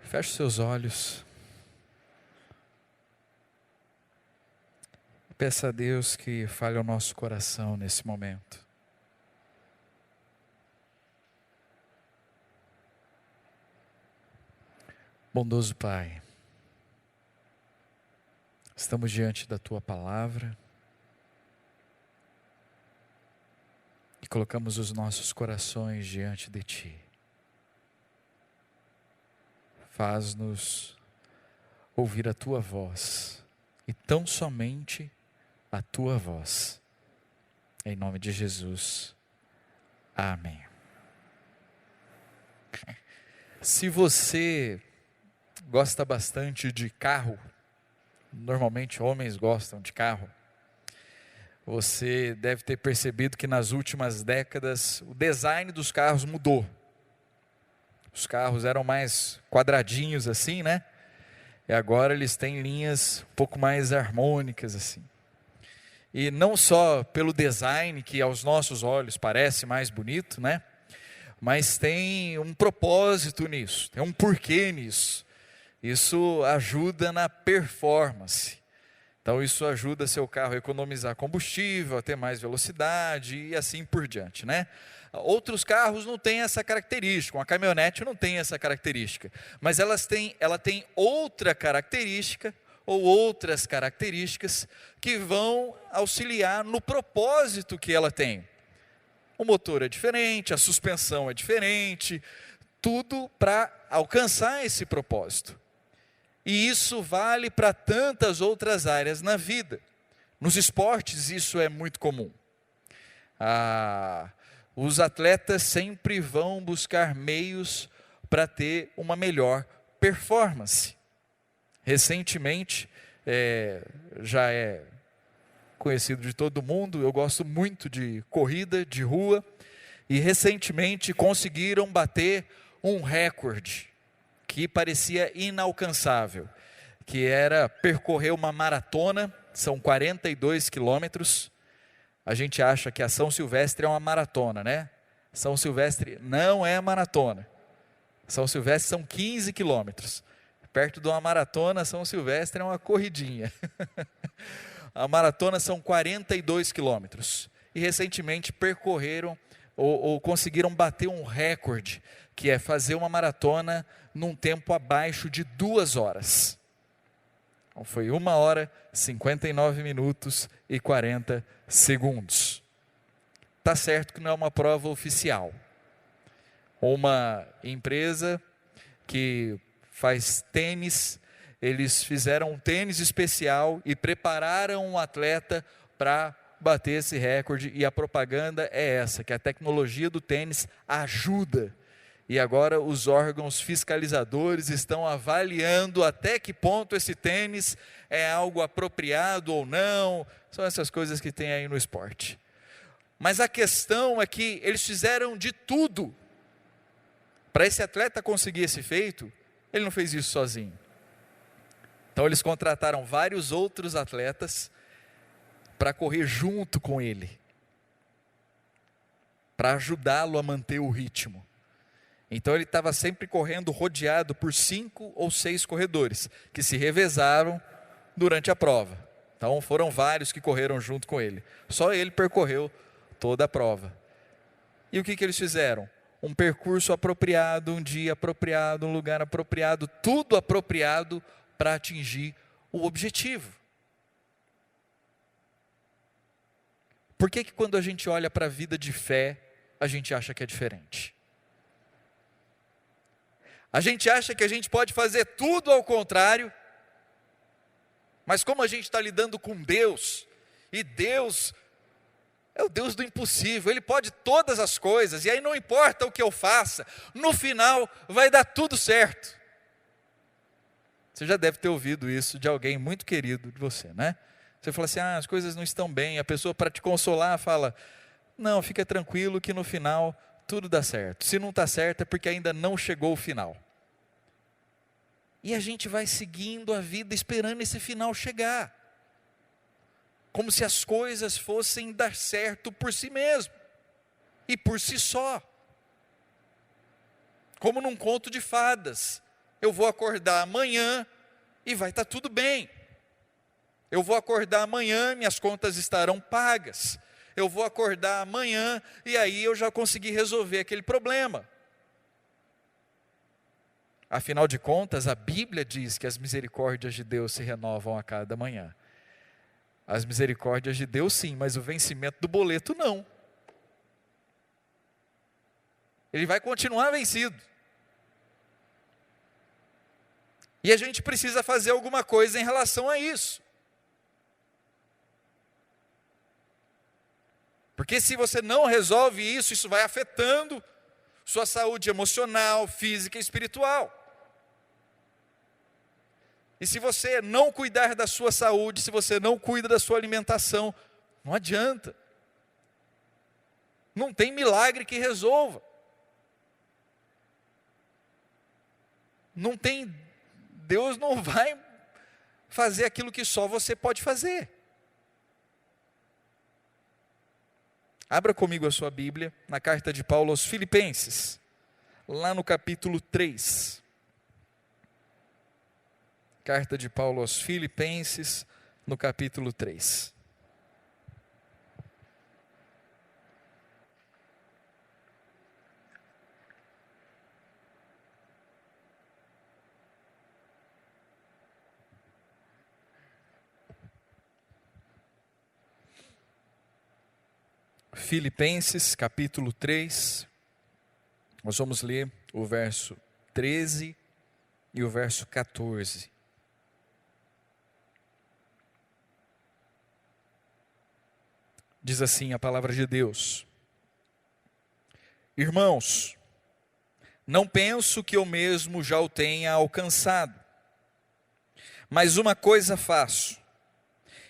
Feche seus olhos. Peça a Deus que fale ao nosso coração nesse momento. Bondoso Pai, estamos diante da Tua Palavra e colocamos os nossos corações diante de Ti. Faz-nos ouvir a Tua voz, e tão somente a Tua voz. Em nome de Jesus. Amém. Se você gosta bastante de carro, normalmente homens gostam de carro, você deve ter percebido que nas últimas décadas o design dos carros mudou. Os carros eram mais quadradinhos assim, né? E agora eles têm linhas um pouco mais harmônicas assim. E não só pelo design, que aos nossos olhos parece mais bonito, né? Mas tem um propósito nisso, tem um porquê nisso. Isso ajuda na performance. Então isso ajuda seu carro a economizar combustível, a ter mais velocidade e assim por diante, né? Outros carros não têm essa característica, uma caminhonete não tem essa característica, mas ela tem outra característica ou outras características que vão auxiliar no propósito que ela tem. O motor é diferente, a suspensão é diferente, tudo para alcançar esse propósito. E isso vale para tantas outras áreas na vida. Nos esportes isso é muito comum. Os atletas sempre vão buscar meios para ter uma melhor performance. Recentemente, já é conhecido de todo mundo, eu gosto muito de corrida de rua, e recentemente conseguiram bater um recorde que parecia inalcançável, que era percorrer uma maratona, são 42 quilômetros. A gente acha que a São Silvestre é uma maratona, né? São Silvestre não é maratona. São Silvestre são 15 quilômetros. Perto de uma maratona, São Silvestre é uma corridinha. A maratona são 42 quilômetros. E recentemente percorreram ou conseguiram bater um recorde, que é fazer uma maratona num tempo abaixo de 2 horas. Então foi 1 hora, 59 minutos e 40 segundos. Está certo que não é uma prova oficial. Uma empresa que faz tênis, eles fizeram um tênis especial e prepararam um atleta para bater esse recorde, e a propaganda é essa, que a tecnologia do tênis ajuda. E agora os órgãos fiscalizadores estão avaliando até que ponto esse tênis é algo apropriado ou não. São essas coisas que tem aí no esporte. Mas a questão é que eles fizeram de tudo para esse atleta conseguir esse feito. Ele não fez isso sozinho. Então eles contrataram vários outros atletas para correr junto com ele, para ajudá-lo a manter o ritmo. Então ele estava sempre correndo rodeado por 5 ou 6 corredores, que se revezaram durante a prova. Então foram vários que correram junto com ele. Só ele percorreu toda a prova. E o que eles fizeram? Um percurso apropriado, um dia apropriado, um lugar apropriado, tudo apropriado para atingir o objetivo. Por que quando a gente olha para a vida de fé, a gente acha que é diferente? A gente acha que a gente pode fazer tudo ao contrário, mas como a gente está lidando com Deus, e Deus é o Deus do impossível, Ele pode todas as coisas, e aí não importa o que eu faça, no final vai dar tudo certo. Você já deve ter ouvido isso de alguém muito querido de você, né? Você fala assim, as coisas não estão bem, a pessoa para te consolar fala, não, fica tranquilo que no final tudo dá certo. Se não está certo é porque ainda não chegou o final. E a gente vai seguindo a vida esperando esse final chegar. Como se as coisas fossem dar certo por si mesmo. E por si só. Como num conto de fadas. Eu vou acordar amanhã e vai estar tudo bem. Eu vou acordar amanhã, minhas contas estarão pagas. Eu vou acordar amanhã e aí eu já consegui resolver aquele problema. Afinal de contas, a Bíblia diz que as misericórdias de Deus se renovam a cada manhã. As misericórdias de Deus sim, mas o vencimento do boleto não. Ele vai continuar vencido. E a gente precisa fazer alguma coisa em relação a isso. Porque se você não resolve isso, isso vai afetando sua saúde emocional, física e espiritual. E se você não cuidar da sua saúde, se você não cuida da sua alimentação, não adianta. Não tem milagre que resolva. Não tem, Deus não vai fazer aquilo que só você pode fazer. Abra comigo a sua Bíblia, na carta de Paulo aos Filipenses, lá no capítulo 3. Carta de Paulo aos Filipenses, no capítulo 3. Filipenses, capítulo 3, nós vamos ler o verso 13 e o verso 14. Diz assim a palavra de Deus: Irmãos, não penso que eu mesmo já o tenha alcançado, mas uma coisa faço,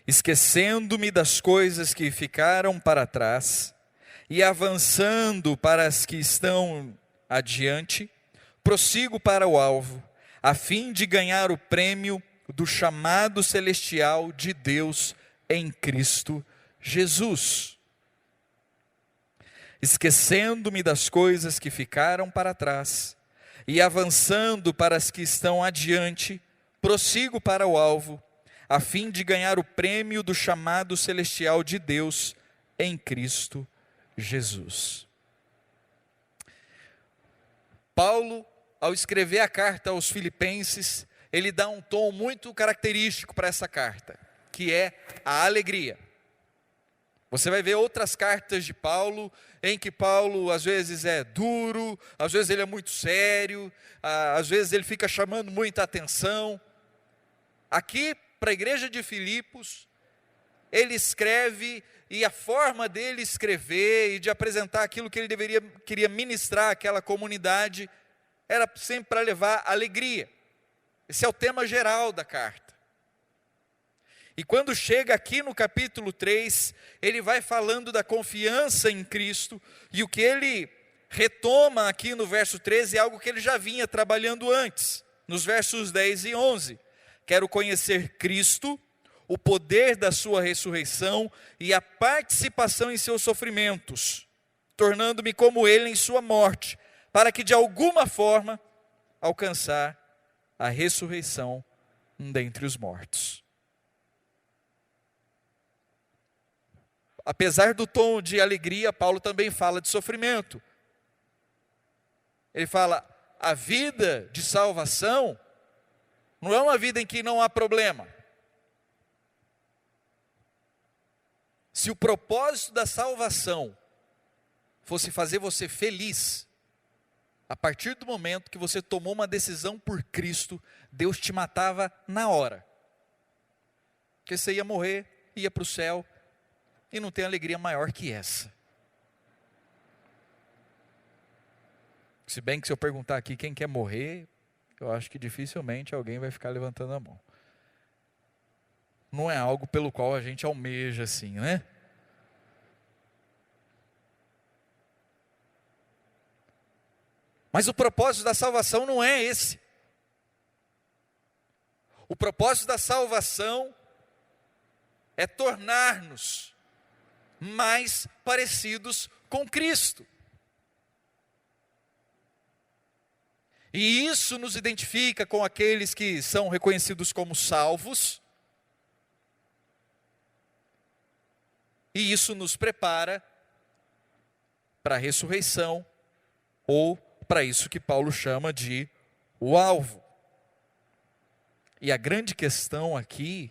esquecendo-me das coisas que ficaram para trás e avançando para as que estão adiante, prossigo para o alvo, a fim de ganhar o prêmio do chamado celestial de Deus em Cristo Jesus. Esquecendo-me das coisas que ficaram para trás e avançando para as que estão adiante, prossigo para o alvo, a fim de ganhar o prêmio do chamado celestial de Deus em Cristo Jesus. Paulo, ao escrever a carta aos Filipenses, ele dá um tom muito característico para essa carta, que é a alegria. Você vai ver outras cartas de Paulo, em que Paulo às vezes é duro, às vezes ele é muito sério, às vezes ele fica chamando muita atenção. Aqui, para a igreja de Filipos, ele escreve, e a forma dele escrever e de apresentar aquilo que ele queria ministrar àquela comunidade, era sempre para levar alegria. Esse é o tema geral da carta. E quando chega aqui no capítulo 3, ele vai falando da confiança em Cristo, e o que ele retoma aqui no verso 13 é algo que ele já vinha trabalhando antes, nos versos 10 e 11. Quero conhecer Cristo, o poder da sua ressurreição e a participação em seus sofrimentos, tornando-me como ele em sua morte, para que de alguma forma alcançar a ressurreição dentre os mortos. Apesar do tom de alegria, Paulo também fala de sofrimento. Ele fala, a vida de salvação não é uma vida em que não há problema. Se o propósito da salvação fosse fazer você feliz, a partir do momento que você tomou uma decisão por Cristo, Deus te matava na hora. Porque você ia morrer, ia para o céu, e não tem alegria maior que essa. Se bem que se eu perguntar aqui quem quer morrer, eu acho que dificilmente alguém vai ficar levantando a mão. Não é algo pelo qual a gente almeja assim, né? Mas o propósito da salvação não é esse. O propósito da salvação é tornar-nos mais parecidos com Cristo. E isso nos identifica com aqueles que são reconhecidos como salvos. E isso nos prepara para a ressurreição, ou para isso que Paulo chama de o alvo. E a grande questão aqui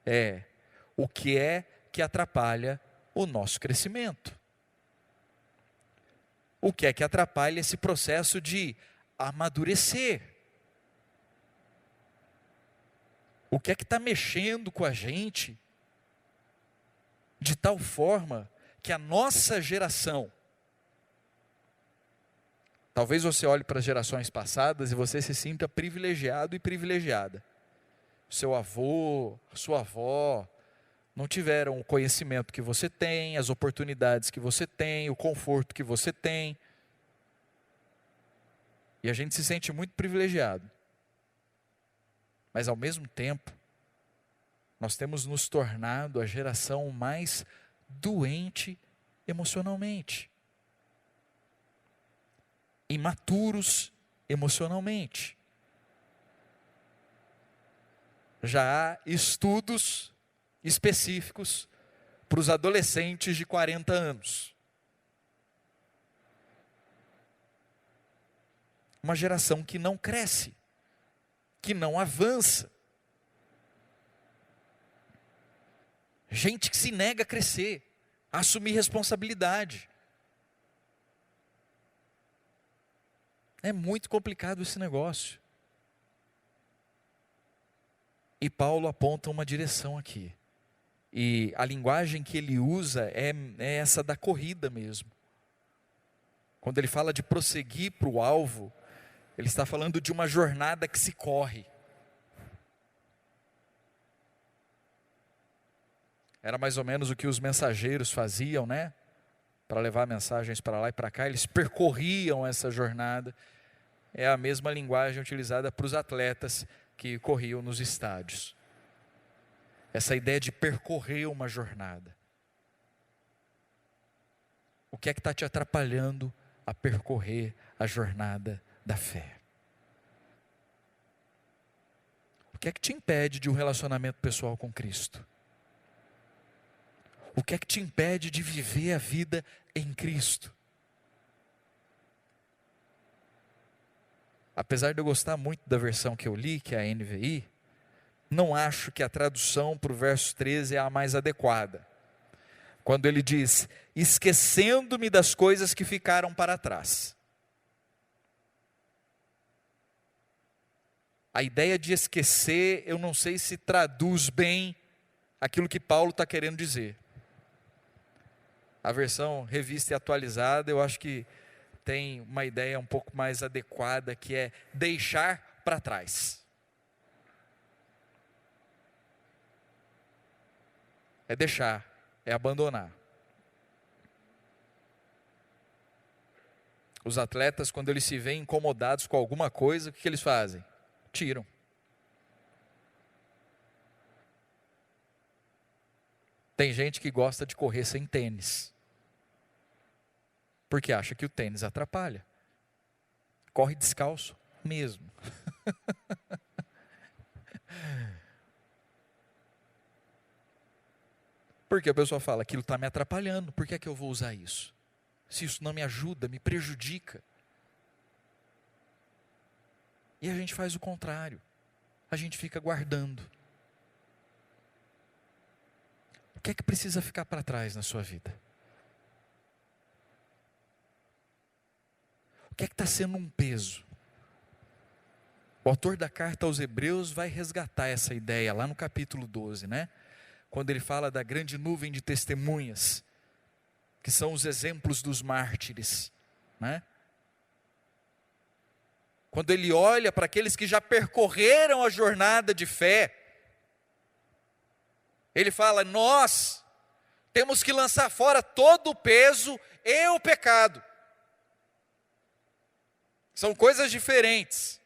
é: o que é que atrapalha o nosso crescimento? O que é que atrapalha esse processo de amadurecer? O que é que está mexendo com a gente de tal forma que a nossa geração, talvez você olhe para as gerações passadas e você se sinta privilegiado e privilegiada. Seu avô, sua avó, não tiveram o conhecimento que você tem, as oportunidades que você tem, o conforto que você tem. E a gente se sente muito privilegiado. Mas ao mesmo tempo, nós temos nos tornado a geração mais doente emocionalmente. Imaturos emocionalmente. Já há estudos específicos para os adolescentes de 40 anos. Uma geração que não cresce, que não avança. Gente que se nega a crescer, a assumir responsabilidade. É muito complicado esse negócio. E Paulo aponta uma direção aqui. E a linguagem que ele usa é essa da corrida mesmo. Quando ele fala de prosseguir para o alvo, ele está falando de uma jornada que se corre. Era mais ou menos o que os mensageiros faziam, né? Para levar mensagens para lá e para cá, eles percorriam essa jornada. É a mesma linguagem utilizada para os atletas que corriam nos estádios. Essa ideia de percorrer uma jornada. O que é que está te atrapalhando a percorrer a jornada da fé? O que é que te impede de um relacionamento pessoal com Cristo? O que é que te impede de viver a vida em Cristo? Apesar de eu gostar muito da versão que eu li, que é a NVI, não acho que a tradução para o verso 13 é a mais adequada. Quando ele diz, esquecendo-me das coisas que ficaram para trás. A ideia de esquecer, eu não sei se traduz bem aquilo que Paulo está querendo dizer. A versão revista e atualizada, eu acho que tem uma ideia um pouco mais adequada, que é deixar para trás. É deixar, é abandonar. Os atletas, quando eles se veem incomodados com alguma coisa, o que eles fazem? Tiram. Tem gente que gosta de correr sem tênis, porque acha que o tênis atrapalha. Corre descalço mesmo. Porque a pessoa fala, aquilo está me atrapalhando, por que é que eu vou usar isso? Se isso não me ajuda, me prejudica. E a gente faz o contrário, a gente fica guardando. O que é que precisa ficar para trás na sua vida? O que é que está sendo um peso? O autor da carta aos Hebreus vai resgatar essa ideia lá no capítulo 12, né? Quando ele fala da grande nuvem de testemunhas, que são os exemplos dos mártires, né? Quando ele olha para aqueles que já percorreram a jornada de fé, ele fala, nós temos que lançar fora todo o peso e o pecado. São coisas diferentes.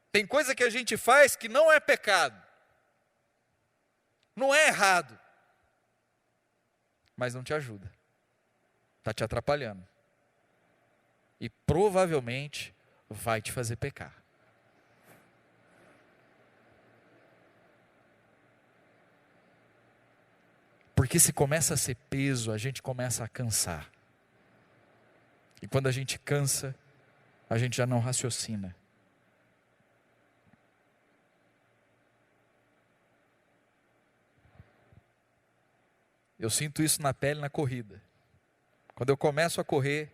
Tem coisa que a gente faz que não é pecado. Não é errado. Mas não te ajuda. Está te atrapalhando. E provavelmente vai te fazer pecar. Porque se começa a ser peso, a gente começa a cansar. E quando a gente cansa, a gente já não raciocina. Eu sinto isso na pele na corrida. Quando eu começo a correr,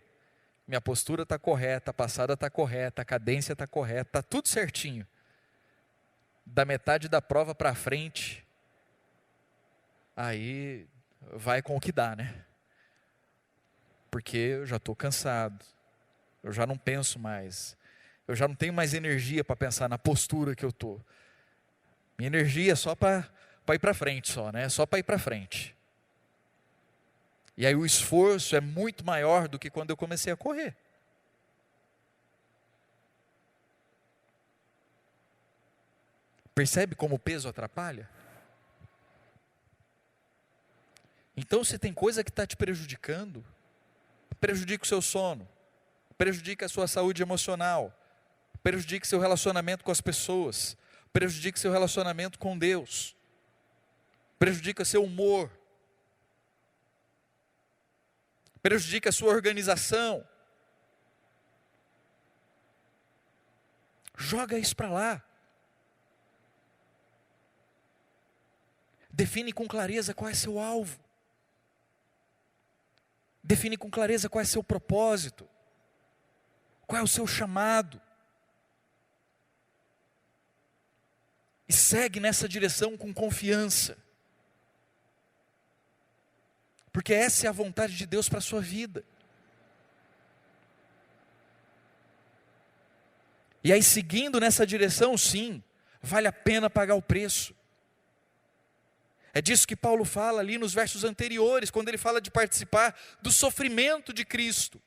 minha postura está correta, a passada está correta, a cadência está correta, está tudo certinho. Da metade da prova para frente, aí vai com o que dá, né? Porque eu já estou cansado, eu já não penso mais, eu já não tenho mais energia para pensar na postura que eu estou. Minha energia é só para ir para frente, né? Só para ir para frente. E aí o esforço é muito maior do que quando eu comecei a correr. Percebe como o peso atrapalha? Então, se tem coisa que está te prejudicando, prejudica o seu sono, prejudica a sua saúde emocional, prejudica seu relacionamento com as pessoas, prejudica seu relacionamento com Deus, prejudica seu humor, prejudica a sua organização. Joga isso para lá. Define com clareza qual é seu alvo. Define com clareza qual é seu propósito. Qual é o seu chamado. E segue nessa direção com confiança. Porque essa é a vontade de Deus para a sua vida. E aí, seguindo nessa direção, sim, vale a pena pagar o preço. É disso que Paulo fala ali nos versos anteriores, quando ele fala de participar do sofrimento de Cristo.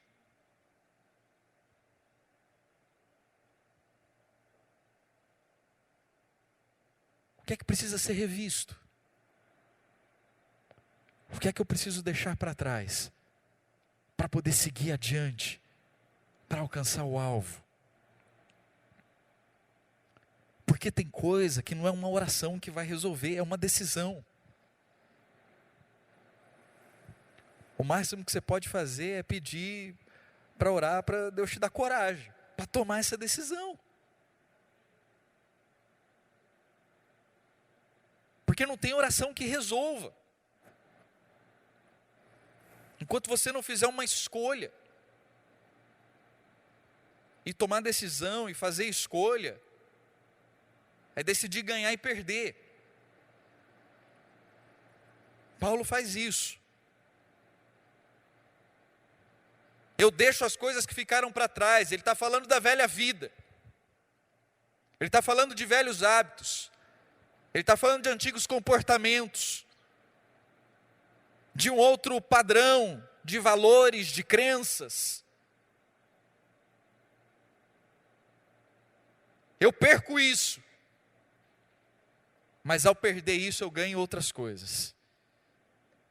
O que é que precisa ser revisto? O que é que eu preciso deixar para trás para poder seguir adiante, para alcançar o alvo? Porque tem coisa que não é uma oração que vai resolver, é uma decisão. O máximo que você pode fazer é pedir para orar, para Deus te dar coragem, para tomar essa decisão. Porque não tem oração que resolva. Enquanto você não fizer uma escolha, e tomar decisão, e fazer escolha, é decidir ganhar e perder. Paulo faz isso. Eu deixo as coisas que ficaram para trás. Ele está falando da velha vida. Ele está falando de velhos hábitos. Ele está falando de antigos comportamentos. De um outro padrão de valores, de crenças. Eu perco isso. Mas ao perder isso, eu ganho outras coisas.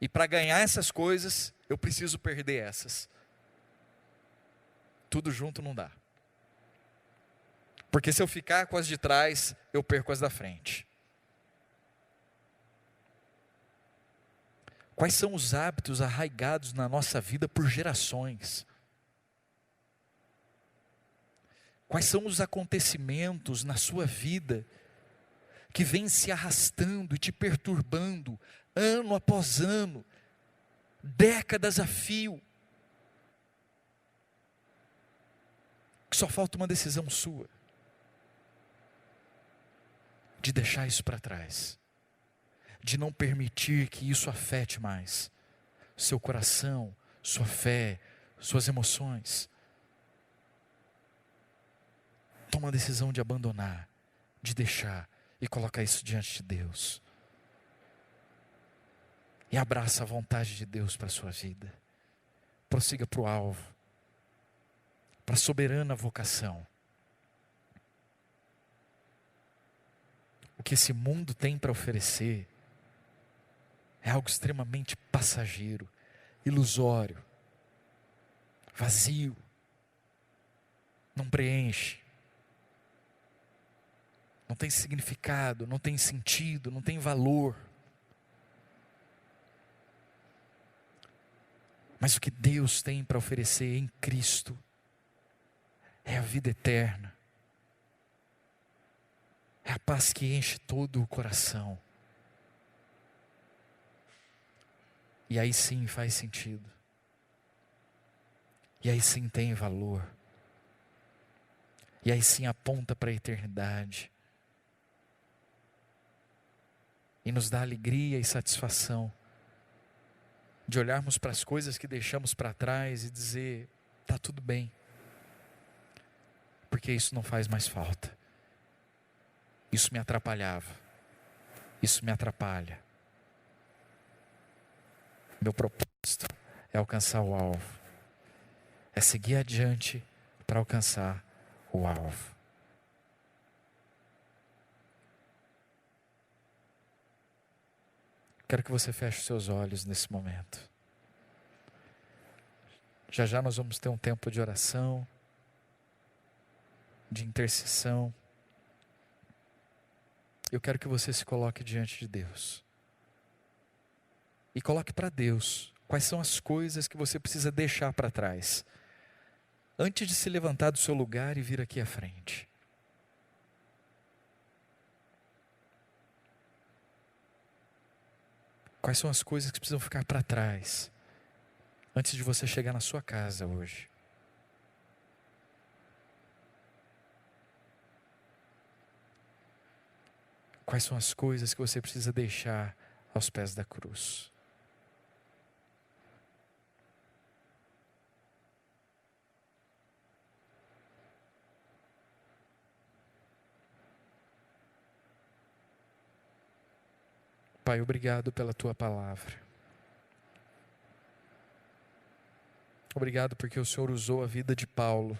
E para ganhar essas coisas, eu preciso perder essas. Tudo junto não dá. Porque se eu ficar com as de trás, eu perco as da frente. Quais são os hábitos arraigados na nossa vida por gerações? Quais são os acontecimentos na sua vida que vêm se arrastando e te perturbando, ano após ano, décadas a fio? Que só falta uma decisão sua, de deixar isso para trás, de não permitir que isso afete mais seu coração, sua fé, suas emoções. Toma a decisão de abandonar, de deixar e colocar isso diante de Deus. E abraça a vontade de Deus para a sua vida. Prossiga para o alvo, para a soberana vocação. O que esse mundo tem para oferecer é algo extremamente passageiro, ilusório, vazio. não preenche, não tem significado, não tem sentido, não tem valor. Mas o que Deus tem para oferecer em Cristo é a vida eterna, é a paz que enche todo o coração. E aí sim faz sentido, e aí sim tem valor, e aí sim aponta para a eternidade, e nos dá alegria e satisfação de olharmos para as coisas que deixamos para trás e dizer: está tudo bem, porque isso não faz mais falta, isso me atrapalhava, isso me atrapalha. Meu propósito é alcançar o alvo, é seguir adiante para alcançar o alvo. Quero que você feche os seus olhos nesse momento. Já já nós vamos ter um tempo de oração, de intercessão. Eu quero que você se coloque diante de Deus. E coloque para Deus quais são as coisas que você precisa deixar para trás, antes de se levantar do seu lugar e vir aqui à frente. Quais são as coisas que precisam ficar para trás, antes de você chegar na sua casa hoje? Quais são as coisas que você precisa deixar aos pés da cruz? Pai, obrigado pela Tua palavra. Obrigado porque o Senhor usou a vida de Paulo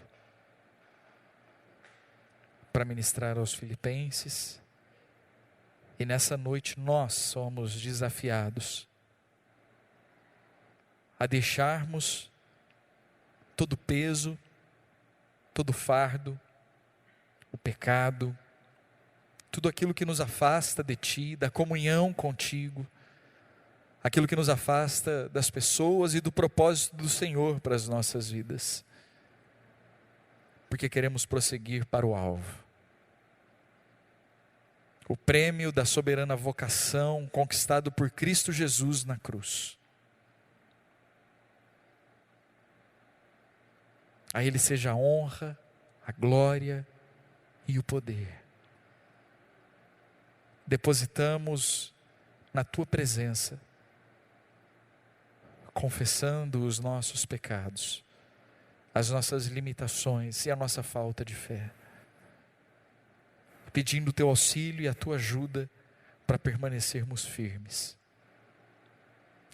para ministrar aos filipenses. E nessa noite nós somos desafiados a deixarmos todo peso, todo fardo, o pecado, tudo aquilo que nos afasta de Ti, da comunhão contigo, aquilo que nos afasta das pessoas e do propósito do Senhor para as nossas vidas, porque queremos prosseguir para o alvo. O prêmio da soberana vocação conquistado por Cristo Jesus na cruz. A Ele seja a honra, a glória e o poder. Depositamos na Tua presença, confessando os nossos pecados, as nossas limitações e a nossa falta de fé, pedindo o Teu auxílio e a Tua ajuda para permanecermos firmes.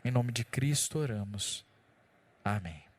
Em nome de Cristo oramos. Amém.